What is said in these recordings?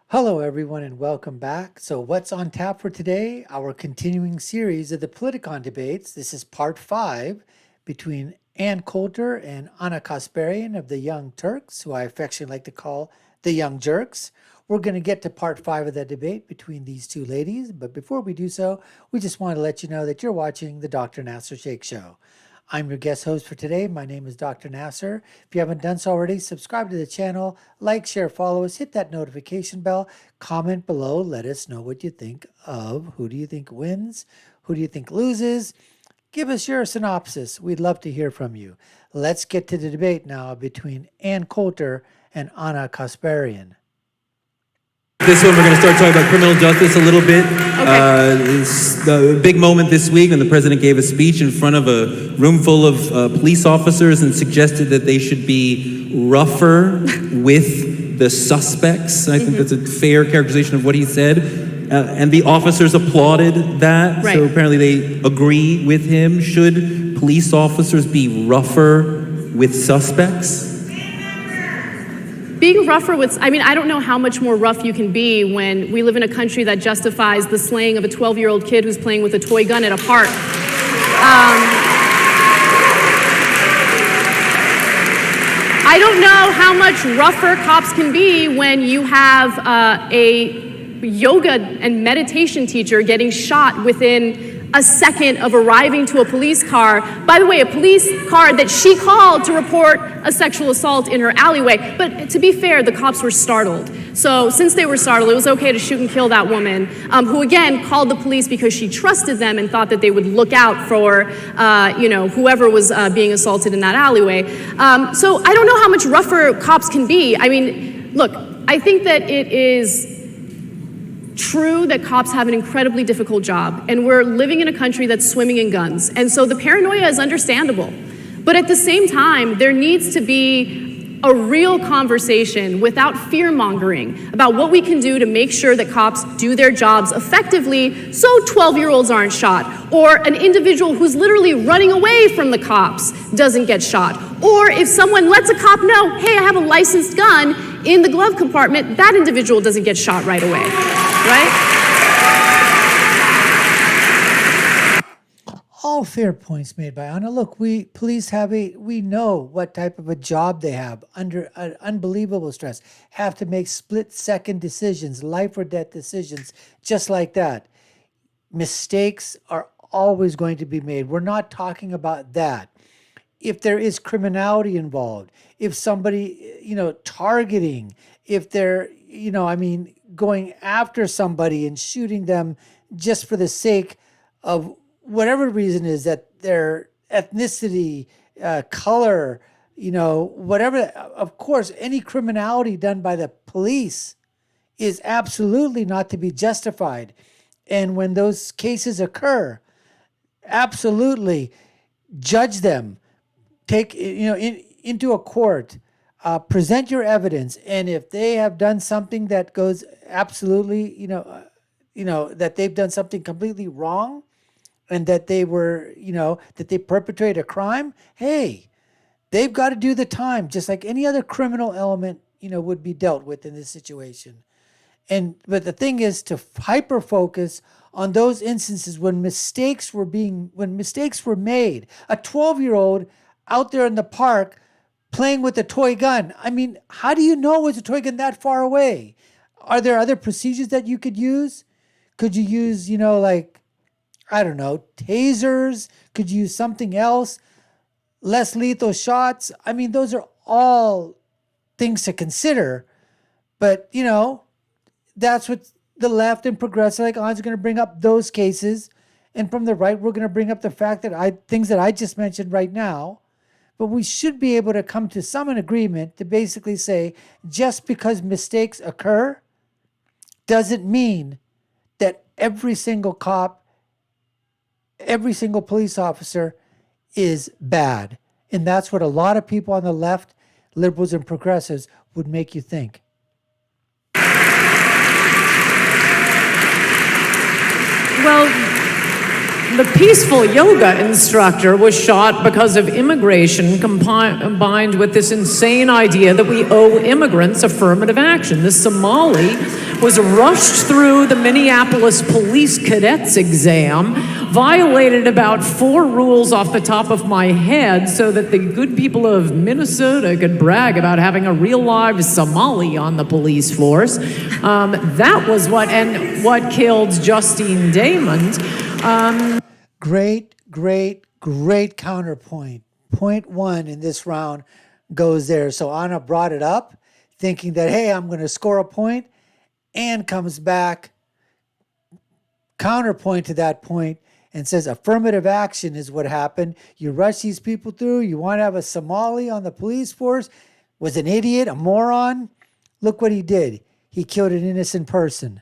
Hello, everyone, and welcome back. So, what's on tap for today? Our continuing series of the Politicon debates. This is part 5 between Coulter and Ana Kasparian of the Young Turks, who I affectionately like to call the Young Jerks. We're going to get to part 5 of that debate between these two ladies, but before we do so, we just want to let you know that you're watching the Dr. Nasir Shaikh Show. I'm your guest host for today. My name is Dr. Nasir. If you haven't done so already, subscribe to the channel, like, share, follow us, hit that notification bell, comment below, let us know what you think of who do you think wins, who do you think loses. Give us your synopsis. We'd love to hear from you. Let's get to the debate now between Coulter and Ana Kasparian. This one, we're going to start talking about criminal justice a little bit. It's the big moment this week when the president gave a speech in front of a room full of police officers and suggested that they should be rougher with the suspects. I think that's a fair characterization of what he said. And the officers applauded that. Right. So apparently they agree with him. Should police officers be rougher with suspects? Being rougher with, I don't know how much more rough you can be when we live in a country that justifies the slaying of a 12-year-old kid who's playing with a toy gun at a park. I don't know how much rougher cops can be when you have a yoga and meditation teacher getting shot within a second of arriving to a police car. By the way, a police car that she called to report a sexual assault in her alleyway. But to be fair, the cops were startled. So since they were startled, it was okay to shoot and kill that woman, who again called the police because she trusted them and thought that they would look out for, whoever was being assaulted in that alleyway. So I don't know how much rougher cops can be. Look, I think that it is true that cops have an incredibly difficult job, and we're living in a country that's swimming in guns. And so the paranoia is understandable. But at the same time, there needs to be a real conversation without fear-mongering about what we can do to make sure that cops do their jobs effectively so 12-year-olds aren't shot, or an individual who's literally running away from the cops doesn't get shot. Or if someone lets a cop know, hey, I have a licensed gun in the glove compartment, that individual doesn't get shot right away, right? All fair points made by Ana. Look, we know what type of a job they have under unbelievable stress, have to make split-second decisions, life or death decisions, just like that. Mistakes are always going to be made. We're not talking about that. If there is criminality involved, if somebody, targeting, if they're, going after somebody and shooting them just for the sake of whatever reason is, that their ethnicity, color, whatever, of course, any criminality done by the police is absolutely not to be justified. And when those cases occur, absolutely judge them, take, into a court, present your evidence. And if they have done something that goes absolutely, that they've done something completely wrong, and that they were, that they perpetrated a crime, hey, they've got to do the time, just like any other criminal element, would be dealt with in this situation. But the thing is to hyper focus on those instances when mistakes were made. A 12-year-old out there in the park playing with a toy gun. How do you know it was a toy gun that far away? Are there other procedures that you could use? Could you use, tasers? Could you use something else? Less lethal shots? Those are all things to consider. But, that's what the left and progressive like An's going to bring up, those cases. And from the right, we're going to bring up the fact that things that I just mentioned right now. But we should be able to come to some agreement to basically say, just because mistakes occur doesn't mean that every single cop, every single police officer is bad. And that's what a lot of people on the left, liberals and progressives, would make you think. Well, The peaceful yoga instructor was shot because of immigration combined with this insane idea that we owe immigrants affirmative action. This Somali was rushed through the Minneapolis police cadets exam, violated about 4 rules off the top of my head so that the good people of Minnesota could brag about having a real live Somali on the police force. That was what killed Justine Damon. Great counterpoint. Point 1 in this round goes there. So Ana brought it up, thinking that, hey, I'm going to score a point, and comes back, counterpoint to that point, and says affirmative action is what happened. You rush these people through. You want to have a Somali on the police force. Was an idiot, a moron. Look what he did. He killed an innocent person.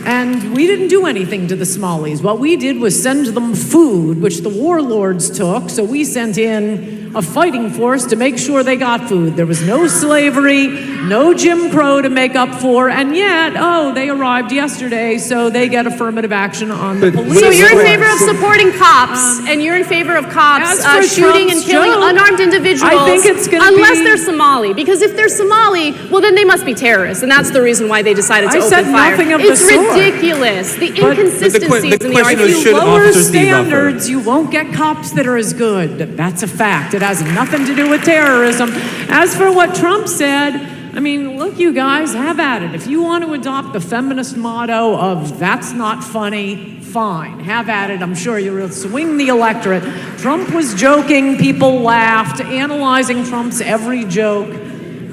And we didn't do anything to the Somalis. What we did was send them food, which the warlords took. So we sent in a fighting force to make sure they got food. There was no slavery, no Jim Crow to make up for, and yet, they arrived yesterday, so they get affirmative action on the police. So you're in favor of supporting cops, and you're in favor of cops shooting and killing unarmed individuals, I think it's unless they're Somali. Because if they're Somali, well, then they must be terrorists, and that's the reason why they decided to open fire. Nothing of the it's sort. Ridiculous. The inconsistencies in the argument. If you lower standards, you won't get cops that are as good. That's a fact. It has nothing to do with terrorism. As for what Trump said, I mean, look, you guys, have at it. If you want to adopt the feminist motto of that's not funny, fine, have at it. I'm sure you'll swing the electorate. Trump was joking, people laughed. Analyzing Trump's every joke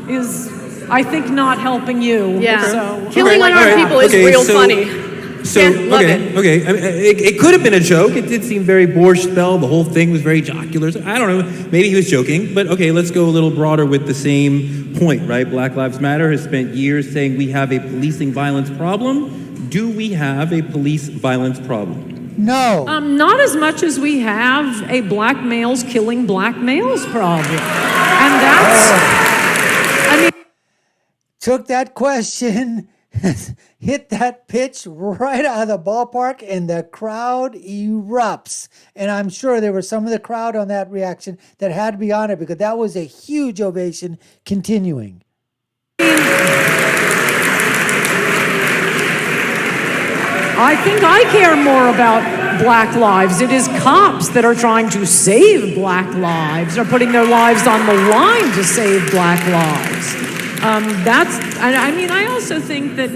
is, I think, not helping you. Yeah. So, killing unarmed people is real funny. So, love okay. I mean, it could have been a joke. It did seem very borscht spell. The whole thing was very jocular. So I don't know. Maybe he was joking. But okay, let's go a little broader with the same point, right? Black Lives Matter has spent years saying we have a policing violence problem. Do we have a police violence problem? No. Not as much as we have a black males killing black males problem. And that's, Took that question, hit that pitch right out of the ballpark, and the crowd erupts. And I'm sure there was some of the crowd on that reaction that had to be on it, because that was a huge ovation continuing. I think I care more about black lives. It is cops that are trying to save black lives, are putting their lives on the line to save black lives. I also think that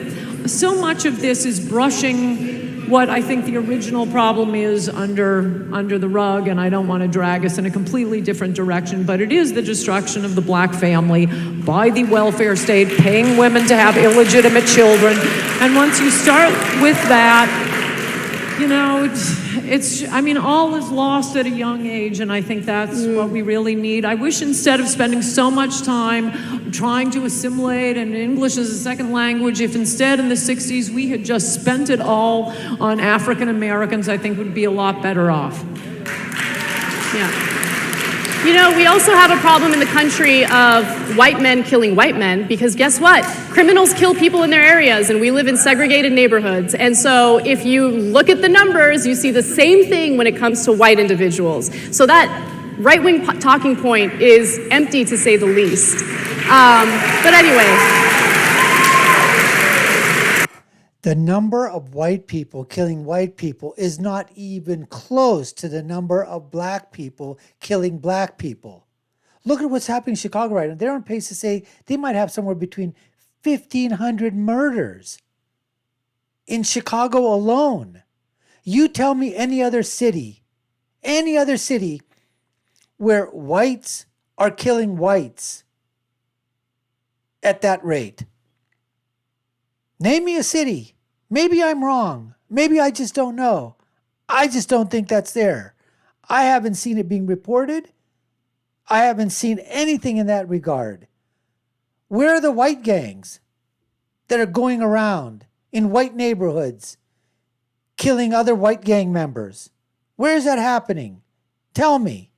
so much of this is brushing what I think the original problem is under the rug, and I don't want to drag us in a completely different direction, but it is the destruction of the black family by the welfare state, paying women to have illegitimate children. And once you start with that, all is lost at a young age, and I think that's what we really need. I wish instead of spending so much time trying to assimilate and English as a second language, if instead in the 60s we had just spent it all on African Americans, I think we'd be a lot better off. Yeah. We also have a problem in the country of white men killing white men, because guess what? Criminals kill people in their areas, and we live in segregated neighborhoods. And so if you look at the numbers, you see the same thing when it comes to white individuals. So that right-wing talking point is empty, to say the least. But anyway. The number of white people killing white people is not even close to the number of black people killing black people. Look at what's happening in Chicago right now. They're on pace to say they might have somewhere between 1,500 murders in Chicago alone. You tell me any other city where whites are killing whites at that rate. Name me a city. Maybe I'm wrong. Maybe I just don't know. I just don't think that's there. I haven't seen it being reported. I haven't seen anything in that regard. Where are the white gangs that are going around in white neighborhoods killing other white gang members? Where is that happening? Tell me.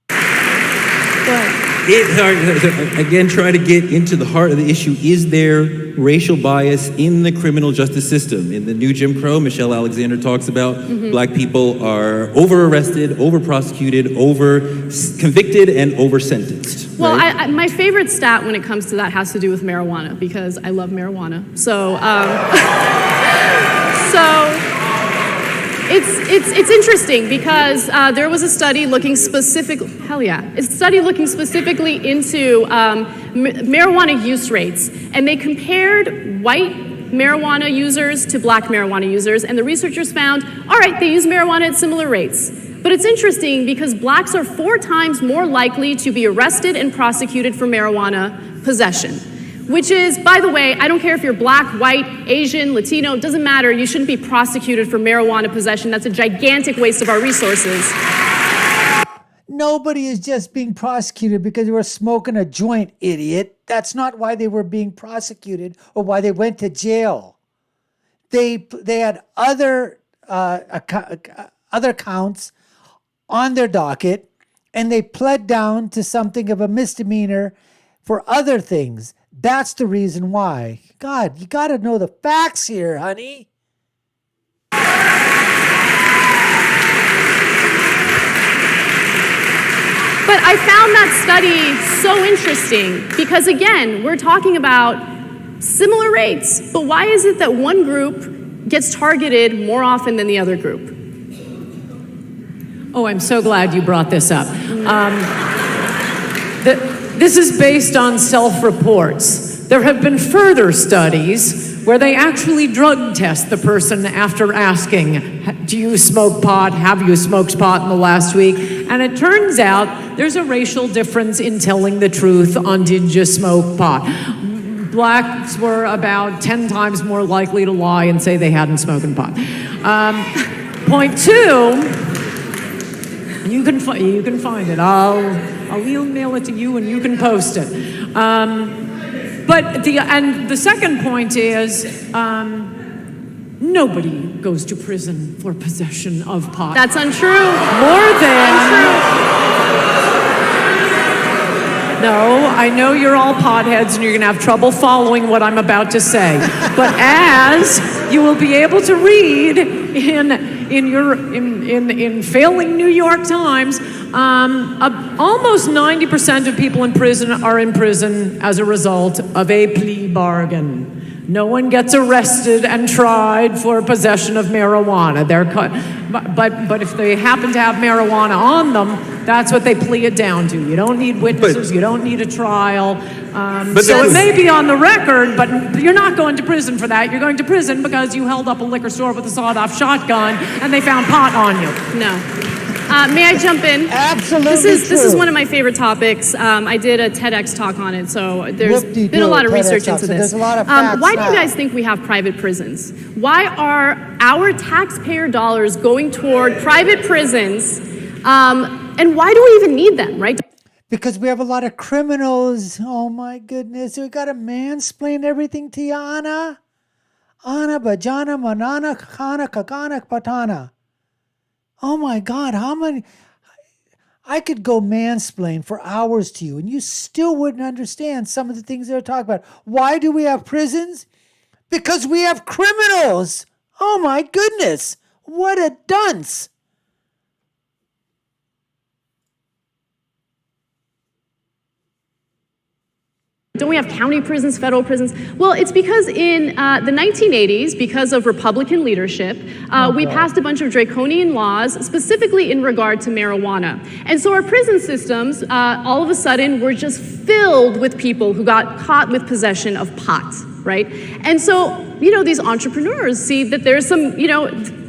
But Again, try to get into the heart of the issue. Is there racial bias in the criminal justice system? In the new Jim Crow, Michelle Alexander talks about black people are over-arrested, over-prosecuted, over-convicted, and over-sentenced. Well, right? my favorite stat when it comes to that has to do with marijuana, because I love marijuana. So, It's interesting because there was a study looking specifically into marijuana use rates, and they compared white marijuana users to black marijuana users, and the researchers found, all right, they use marijuana at similar rates. But it's interesting because blacks are 4 times more likely to be arrested and prosecuted for marijuana possession. Which is, by the way, I don't care if you're black, white, Asian, Latino, it doesn't matter. You shouldn't be prosecuted for marijuana possession. That's a gigantic waste of our resources. Nobody is just being prosecuted because they were smoking a joint, idiot. That's not why they were being prosecuted or why they went to jail. They had other counts on their docket, and they pled down to something of a misdemeanor for other things. That's the reason why. God, you got to know the facts here, honey. But I found that study so interesting because, again, we're talking about similar rates, but why is it that one group gets targeted more often than the other group? Oh, I'm so glad you brought this up. This is based on self-reports. There have been further studies where they actually drug test the person after asking, do you smoke pot? Have you smoked pot in the last week? And it turns out there's a racial difference in telling the truth on did you smoke pot. Blacks were about 10 times more likely to lie and say they hadn't smoked pot. Point 2, you can find it. I'll email it to you and you can post it. But the second point is nobody goes to prison for possession of pot. That's untrue. More than untrue. No, I know you're all potheads and you're going to have trouble following what I'm about to say. But as you will be able to read in failing New York Times, almost 90% of people in prison are in prison as a result of a plea bargain. No one gets arrested and tried for possession of marijuana. But if they happen to have marijuana on them, that's what they plea it down to. You don't need witnesses. You don't need a trial. So it may be on the record, but you're not going to prison for that. You're going to prison because you held up a liquor store with a sawed-off shotgun and they found pot on you. No. May I jump in? Absolutely. This is one of my favorite topics. I did a TEDx talk on it, so there's been a lot of research into this. There's a lot of facts why do you guys think we have private prisons? Why are our taxpayer dollars going toward private prisons? And why do we even need them, right? Because we have a lot of criminals. Oh my goodness. We got to mansplain everything to you, Ana. Ana, Bajana, Manana, Kakana, Kakana, Patana. Oh my God, how many? I could go mansplain for hours to you and you still wouldn't understand some of the things they're talking about. Why do we have prisons? Because we have criminals. Oh my goodness, what a dunce. Don't we have county prisons, federal prisons? Well, it's because in the 1980s, because of Republican leadership, we passed a bunch of draconian laws, specifically in regard to marijuana. And so our prison systems, all of a sudden, were just filled with people who got caught with possession of pot, right? And so, these entrepreneurs see that there's some,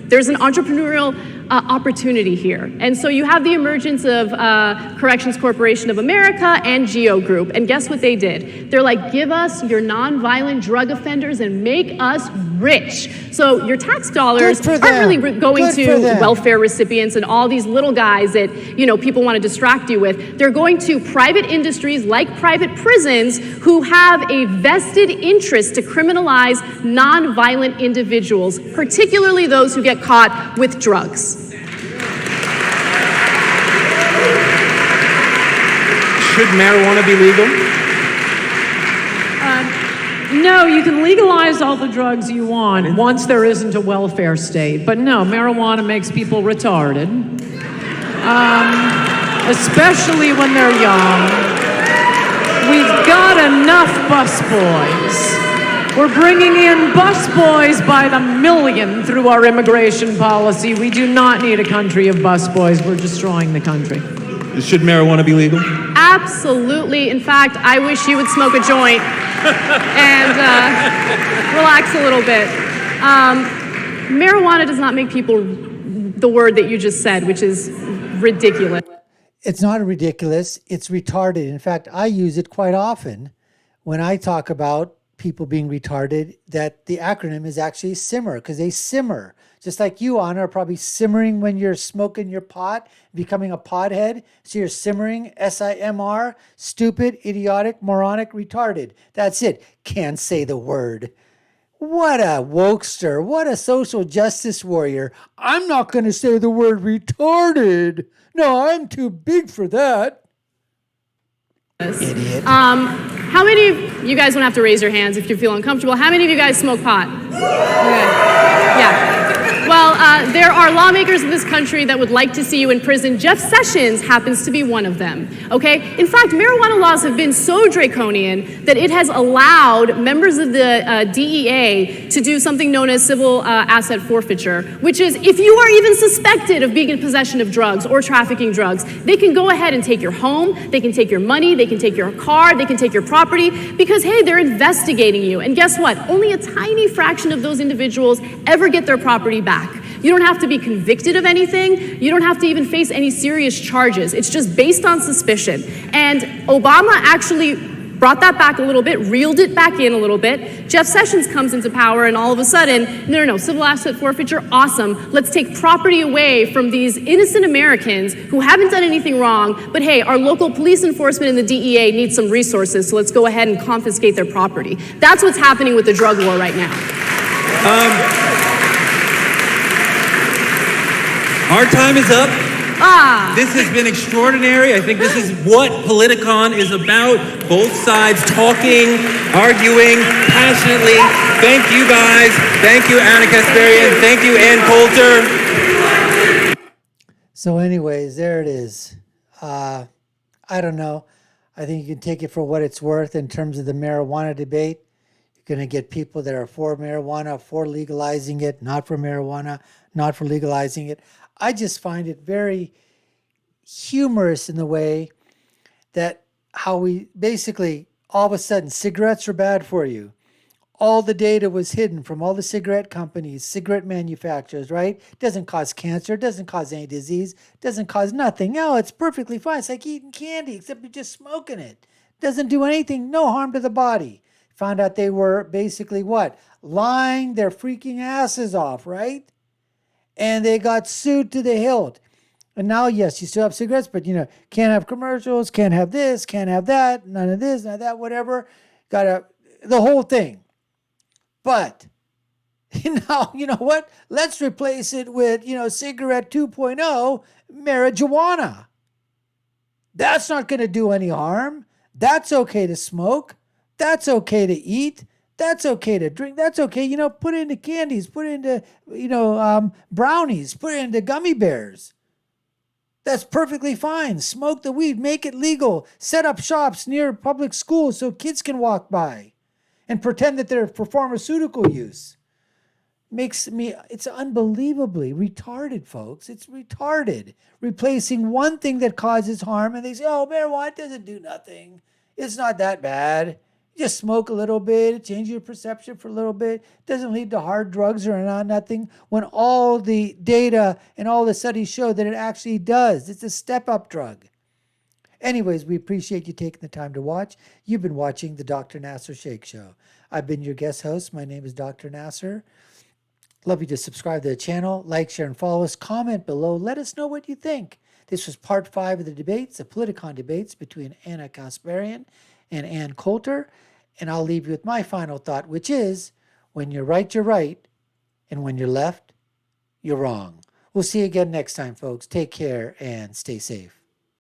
there's an entrepreneurial opportunity here. And so you have the emergence of Corrections Corporation of America and Geo Group. And guess what they did? They're like, give us your nonviolent drug offenders and make us rich. So your tax dollars aren't really going to welfare recipients and all these little guys that, people want to distract you with. They're going to private industries like private prisons who have a vested interest to criminalize nonviolent individuals, particularly those who get caught with drugs. Should marijuana be legal? No, you can legalize all the drugs you want once there isn't a welfare state. But no, marijuana makes people retarded, especially when they're young. We've got enough busboys. We're bringing in busboys by the million through our immigration policy. We do not need a country of busboys. We're destroying the country. Should marijuana be legal? Absolutely. In fact, I wish you would smoke a joint and relax a little bit. Marijuana does not make people the word that you just said, which is ridiculous. It's not ridiculous. It's retarded. In fact, I use it quite often when I talk about people being retarded, that the acronym is actually simmer, because they simmer. Just like you, Anna, are probably simmering when you're smoking your pot, becoming a pothead. So you're simmering, S-I-M-R, stupid, idiotic, moronic, retarded. That's it. Can't say the word. What a wokester. What a social justice warrior. I'm not going to say the word retarded. No, I'm too big for that. Idiot. How many of you guys don't have to raise your hands if you feel uncomfortable? How many of you guys smoke pot? Okay. Yeah. Well, there are lawmakers in this country that would like to see you in prison. Jeff Sessions happens to be one of them, okay? In fact, marijuana laws have been so draconian that it has allowed members of the DEA to do something known as civil asset forfeiture, which is if you are even suspected of being in possession of drugs or trafficking drugs, they can go ahead and take your home, they can take your money, they can take your car, they can take your property, because, hey, they're investigating you. And guess what? Only a tiny fraction of those individuals ever get their property back. You don't have to be convicted of anything. You don't have to even face any serious charges. It's just based on suspicion. And Obama actually brought that back a little bit, reeled it back in a little bit. Jeff Sessions comes into power, and all of a sudden, no, civil asset forfeiture, awesome. Let's take property away from these innocent Americans who haven't done anything wrong, but hey, our local police enforcement and the DEA need some resources, so let's go ahead and confiscate their property. That's what's happening with the drug war right now. Our time is up. This has been extraordinary. I think this is what Politicon is about. Both sides talking, arguing passionately. Thank you guys. Thank you, Ana Kasparian. Thank you, Ann Coulter. So anyways, there it is. I don't know. I think you can take it for what it's worth in terms of the marijuana debate. You're going to get people that are for marijuana, for legalizing it, not for marijuana, not for legalizing it. I just find it very humorous in the way that how we basically all of a sudden cigarettes are bad for you. All the data was hidden from all the cigarette companies, cigarette manufacturers, right? Doesn't cause cancer, doesn't cause any disease, doesn't cause nothing. No, it's perfectly fine. It's like eating candy, except you're just smoking it. Doesn't do anything, no harm to the body. Found out they were basically what? Lying their freaking asses off, right? And they got sued to the hilt. And now, yes, you still have cigarettes, but, can't have commercials, can't have this, can't have that, none of this, none of that, whatever. The whole thing. But, now, you know what? Let's replace it with, cigarette 2.0, marijuana. That's not going to do any harm. That's okay to smoke. That's okay to eat. That's okay to drink. That's okay, put it into candies, put it into, brownies, put it into gummy bears. That's perfectly fine. Smoke the weed, make it legal. Set up shops near public schools so kids can walk by and pretend that they're for pharmaceutical use. It's unbelievably retarded, folks. It's retarded. Replacing one thing that causes harm, and they say, oh, marijuana doesn't do nothing. It's not that bad. Just smoke a little bit, change your perception for a little bit. Doesn't lead to hard drugs or nothing, when all the data and all the studies show that it actually does. It's a step-up drug. Anyways, we appreciate you taking the time to watch. You've been watching the Dr. Nasir Shaikh Show. I've been your guest host. My name is Dr. Nasir. Love you to subscribe to the channel, like, share, and follow us. Comment below. Let us know what you think. This was part 5 of the debates, the Politicon debates between Ana Kasparian and Ann Coulter. And I'll leave you with my final thought, which is, when you're right, you're right. And when you're left, you're wrong. We'll see you again next time, folks. Take care and stay safe.